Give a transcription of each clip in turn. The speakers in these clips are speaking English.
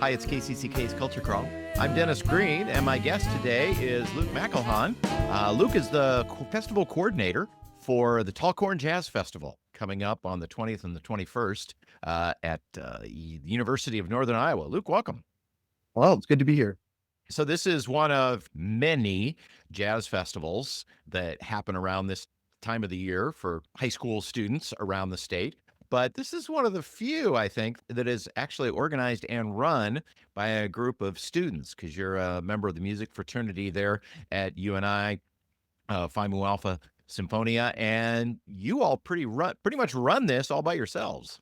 Hi, it's KCCK's Culture Crawl. I'm Dennis Green, and my guest today is Luke McIlhon. Luke is the festival coordinator for the Tallcorn Jazz Festival coming up on the 20th and the 21st at the University of Northern Iowa. Luke, welcome. Well, it's good to be here. So this is one of many jazz festivals that happen around this time of the year for high school students around the state. But this is one of the few, I think, that is actually organized and run by a group of students, because you're a member of the music fraternity there at UNI, Phi Mu Alpha Symphonia, and you all pretty much run this all by yourselves.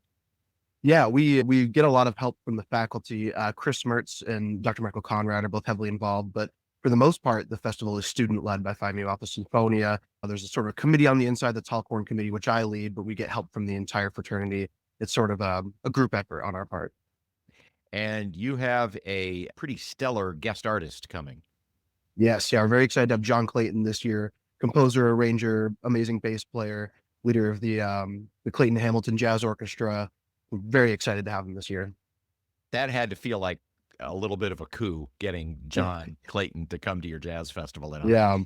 Yeah, we get a lot of help from the faculty. Chris Mertz and Dr. Michael Conrad are both heavily involved, but for the most part, the festival is student-led by Phi Mu Alpha Symphonia. There's a sort of committee on the inside, the Tallcorn Committee, which I lead, but we get help from the entire fraternity. It's sort of a group effort on our part. And you have a pretty stellar guest artist coming. Yes, yeah, we're very excited to have John Clayton this year, composer, arranger, amazing bass player, leader of the Clayton Hamilton Jazz Orchestra. We're very excited to have him this year. That had to feel like a little bit of a coup, getting John Clayton to come to your jazz festival in Iowa. Yeah.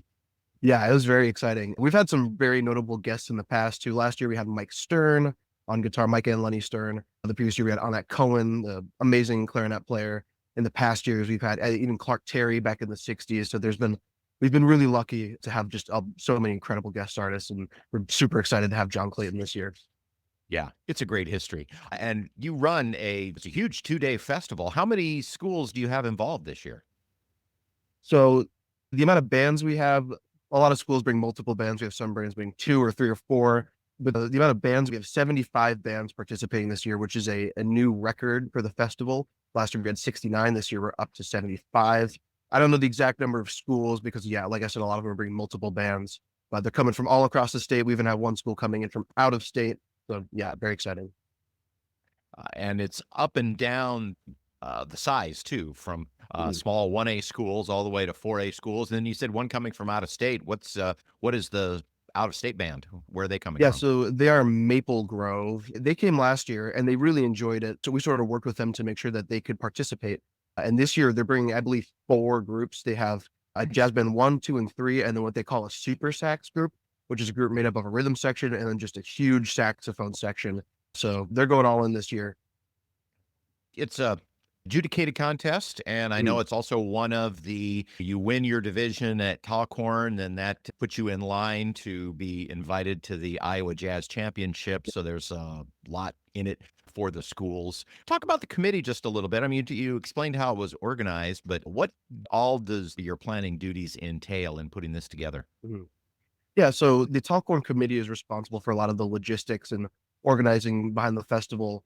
Yeah, it was very exciting. We've had some very notable guests in the past too. Last year we had Mike Stern on guitar, Mike and Lenny Stern. The previous year we had Annette Cohen, the amazing clarinet player. In the past years we've had even Clark Terry back in the 60s. So we've been really lucky to have just so many incredible guest artists, and we're super excited to have John Clayton this year. Yeah, it's a great history. And you run it's a huge 2-day festival. How many schools do you have involved this year? So the amount of bands we have, a lot of schools bring multiple bands. We have some bands bring 2 or 3 or 4. But the amount of bands, we have 75 bands participating this year, which is a new record for the festival. Last year we had 69. This year we're up to 75. I don't know the exact number of schools because, yeah, like I said, a lot of them are bringing multiple bands, but they're coming from all across the state. We even have one school coming in from out of state. So, yeah, very exciting. And it's up and down the size too, from Mhm. small 1A schools all the way to 4A schools. And then you said one coming from out of state. What is the out of state band? Where are they coming Yeah, from? so they are Maple Grove. They came last year and they really enjoyed it. So we sort of worked with them to make sure that they could participate. And this year they're bringing, I believe, 4 groups. They have a jazz band 1, 2, and 3, and then what they call a super sax group, which is a group made up of a rhythm section and then just a huge saxophone section. So they're going all in this year. It's a adjudicated contest, and I know Mm. it's also one of you win your division at Tallcorn, then that puts you in line to be invited to the Iowa Jazz Championship. So there's a lot in it for the schools. Talk about the committee just a little bit. I mean, you explained how it was organized, but what all does your planning duties entail in putting this together? Mhm. Yeah, so the Tallcorn Committee is responsible for a lot of the logistics and organizing behind the festival.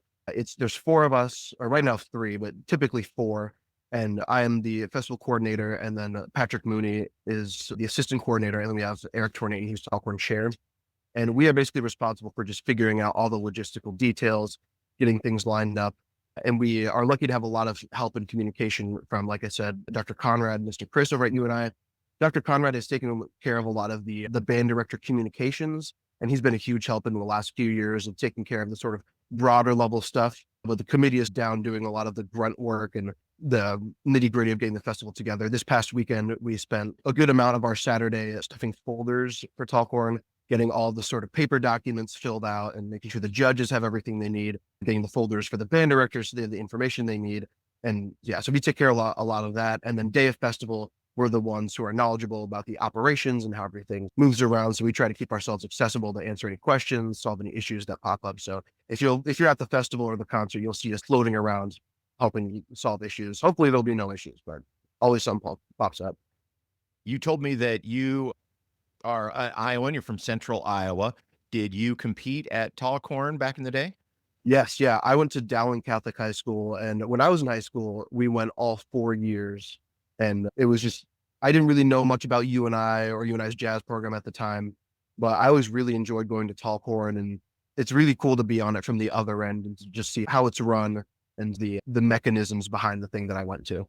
There's 4 of us, or right now 3, but typically 4. And I am the festival coordinator, and then Patrick Mooney is the assistant coordinator, and then we have Eric Tornay, who's Tallcorn chair. And we are basically responsible for just figuring out all the logistical details, getting things lined up. And we are lucky to have a lot of help and communication from, like I said, Dr. Conrad, Mr. Chris over at UNI. Dr. Conrad has taken care of a lot of the band director communications, and he's been a huge help in the last few years of taking care of the sort of broader level stuff. But the committee is down doing a lot of the grunt work and the nitty gritty of getting the festival together. This past weekend, we spent a good amount of our Saturday stuffing folders for Tallcorn, getting all the sort of paper documents filled out and making sure the judges have everything they need, getting the folders for the band directors so they have the information they need. And yeah, so we take care of a lot of that. And then day of festival, we're the ones who are knowledgeable about the operations and how everything moves around. So we try to keep ourselves accessible to answer any questions, solve any issues that pop up. So if you're at the festival or the concert, you'll see us floating around helping you solve issues. Hopefully there'll be no issues, but always something pops up. You told me that you are Iowan. You're from Central Iowa. Did you compete at Tallcorn back in the day? Yes, yeah. I went to Dowling Catholic High School, and when I was in high school, we went all 4 years, and it was just I didn't really know much about UNI or UNI's jazz program at the time, but I always really enjoyed going to Tallcorn, and it's really cool to be on it from the other end and to just see how it's run and the mechanisms behind the thing that I went to.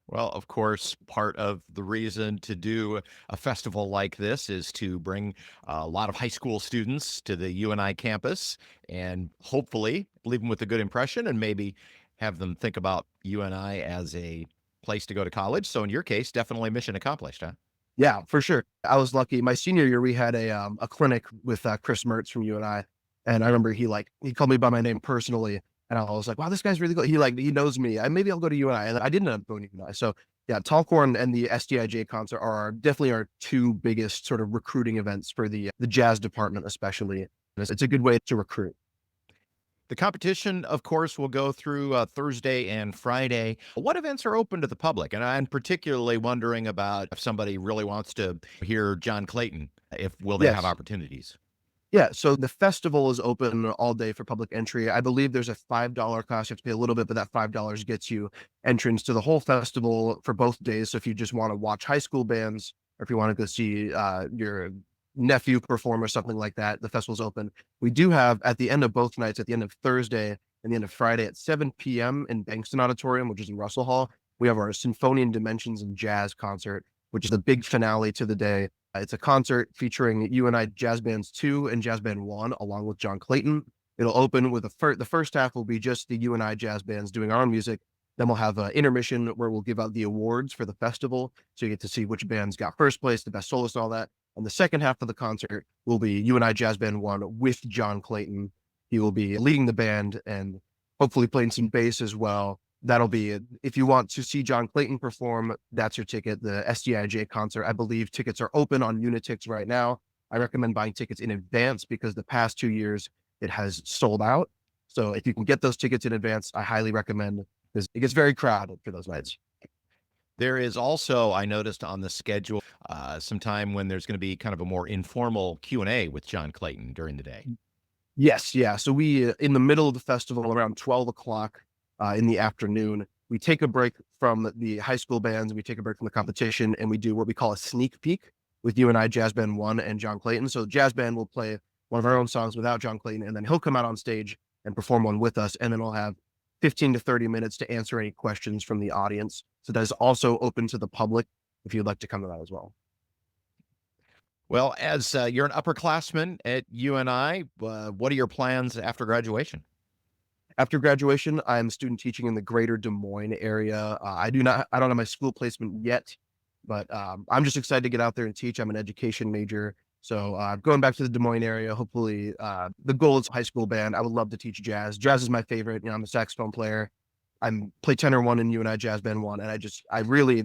Well, of course, part of the reason to do a festival like this is to bring a lot of high school students to the UNI campus and hopefully leave them with a good impression and maybe have them think about UNI as a place to go to college. So in your case, definitely mission accomplished, huh? Yeah, for sure. I was lucky. My senior year, we had a clinic with Chris Mertz from UNI, and I remember he called me by my name personally, and I was like, "Wow, this guy's really good." He knows me. Maybe I'll go to UNI, and I did end up going to UNI. So yeah, Tallcorn and the SDIJ concert are definitely our two biggest sort of recruiting events for the jazz department, especially. It's a good way to recruit. The competition, of course, will go through Thursday and Friday. What events are open to the public? And I'm particularly wondering about if somebody really wants to hear John Clayton, if will they have Yes. opportunities? Yeah, so the festival is open all day for public entry. I believe there's a $5 cost. You have to pay a little bit, but that $5 gets you entrance to the whole festival for both days. So if you just want to watch high school bands, or if you want to go see your nephew perform or something like that, the festival's open. We do have at the end of both nights, at the end of Thursday and the end of Friday at 7 p.m. in Bankston Auditorium, which is in Russell Hall, we have our Symphonian Dimensions and Jazz concert, which is the big finale to the day. It's a concert featuring UNI Jazz Bands 2 and Jazz Band 1, along with John Clayton. It'll open with the first half will be just the UNI Jazz Bands doing our own music. Then we'll have an intermission where we'll give out the awards for the festival. So you get to see which bands got first place, the best soloist, and all that. And the second half of the concert will be UNI Jazz Band 1 with John Clayton. He will be leading the band and hopefully playing some bass as well. That'll be it. If you want to see John Clayton perform, that's your ticket. The SDIJ concert, I believe tickets are open on Unitix right now. I recommend buying tickets in advance because the past 2 years it has sold out. So if you can get those tickets in advance, I highly recommend because it gets very crowded for those nights. There is also, I noticed on the schedule, some time when there's going to be kind of a more informal Q&A with John Clayton during the day. Yes, yeah. So we in the middle of the festival around 12 o'clock in the afternoon, we take a break from the high school bands, we take a break from the competition, and we do what we call a sneak peek with UNI Jazz Band 1 and John Clayton. So Jazz Band will play one of our own songs without John Clayton, and then he'll come out on stage and perform one with us, and then we'll have 15 to 30 minutes to answer any questions from the audience. So that is also open to the public if you'd like to come to that as well. Well, as you're an upperclassman at UNI, what are your plans after graduation? After graduation, I'm student teaching in the greater Des Moines area. I don't have my school placement yet, but I'm just excited to get out there and teach. I'm an education major. So going back to the Des Moines area, hopefully the goal is high school band. I would love to teach jazz. Jazz is my favorite. You know, I'm a saxophone player. I'm play tenor one in UNI Jazz Band 1, and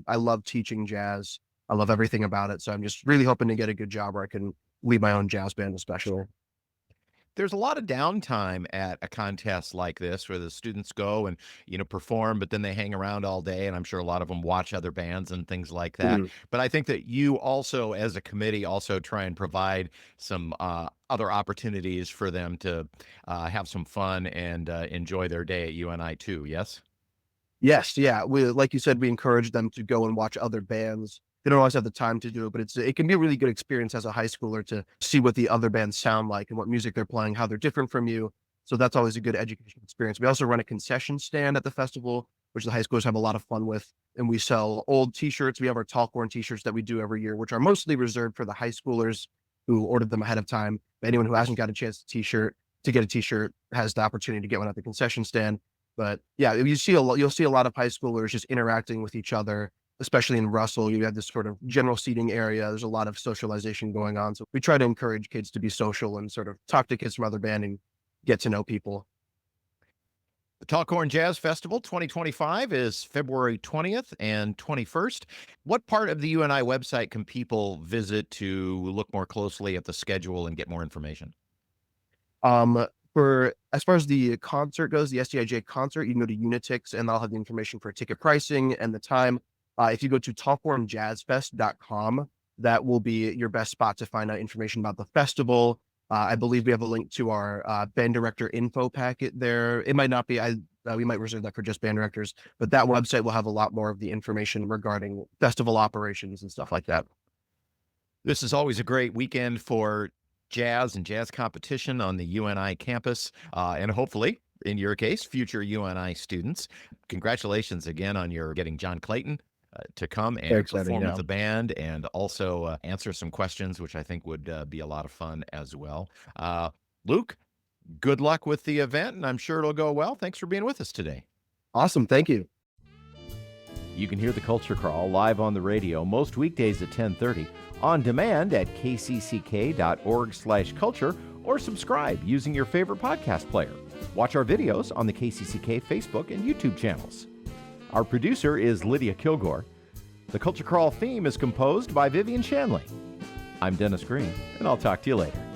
I love teaching jazz. I love everything about it. So I'm just really hoping to get a good job where I can lead my own jazz band, especially. There's a lot of downtime at a contest like this where the students go and, perform, but then they hang around all day. And I'm sure a lot of them watch other bands and things like that. Mhm. But I think that you also, as a committee, also try and provide some other opportunities for them to have some fun and enjoy their day at UNI too. Yes? Yes, yeah. Like you said, we encourage them to go and watch other bands. They don't always have the time to do it, but it can be a really good experience as a high schooler to see what the other bands sound like and what music they're playing, how they're different from you. So that's always a good education experience. We also run a concession stand at the festival, which the high schoolers have a lot of fun with. And we sell old t-shirts. We have our Tallcorn t-shirts that we do every year, which are mostly reserved for the high schoolers who ordered them ahead of time. But anyone who hasn't got a chance to get a t-shirt has the opportunity to get one at the concession stand. But yeah, you'll see a lot of high schoolers just interacting with each other, especially in Russell. You have this sort of general seating area. There's a lot of socialization going on. So we try to encourage kids to be social and sort of talk to kids from other band and get to know people. The Tallcorn Jazz Festival 2025 is February 20th and 21st. What part of the UNI website can people visit to look more closely at the schedule and get more information? For as far as the concert goes, the SDIJ concert, you can go to Unitix and I'll have the information for ticket pricing and the time. If you go to tallcornjazzfest.com, that will be your best spot to find out information about the festival. I believe we have a link to our band director info packet there. It might not be, we might reserve that for just band directors, but that website will have a lot more of the information regarding festival operations and stuff like that. This is always a great weekend for jazz and jazz competition on the UNI campus, and hopefully, in your case, future UNI students. Congratulations again on your getting John Clayton to come Very and exciting. perform with Yeah. the band and also answer some questions, which I think would be a lot of fun as well. Luke, good luck with the event, and I'm sure it'll go well. Thanks for being with us today. Awesome. Thank you. You can hear The Culture Crawl live on the radio most weekdays at 10:30, on demand at kcck.org/culture, or subscribe using your favorite podcast player. Watch our videos on the KCCK Facebook and YouTube channels. Our producer is Lydia Kilgore. The Culture Crawl theme is composed by Vivian Shanley. I'm Dennis Green, and I'll talk to you later.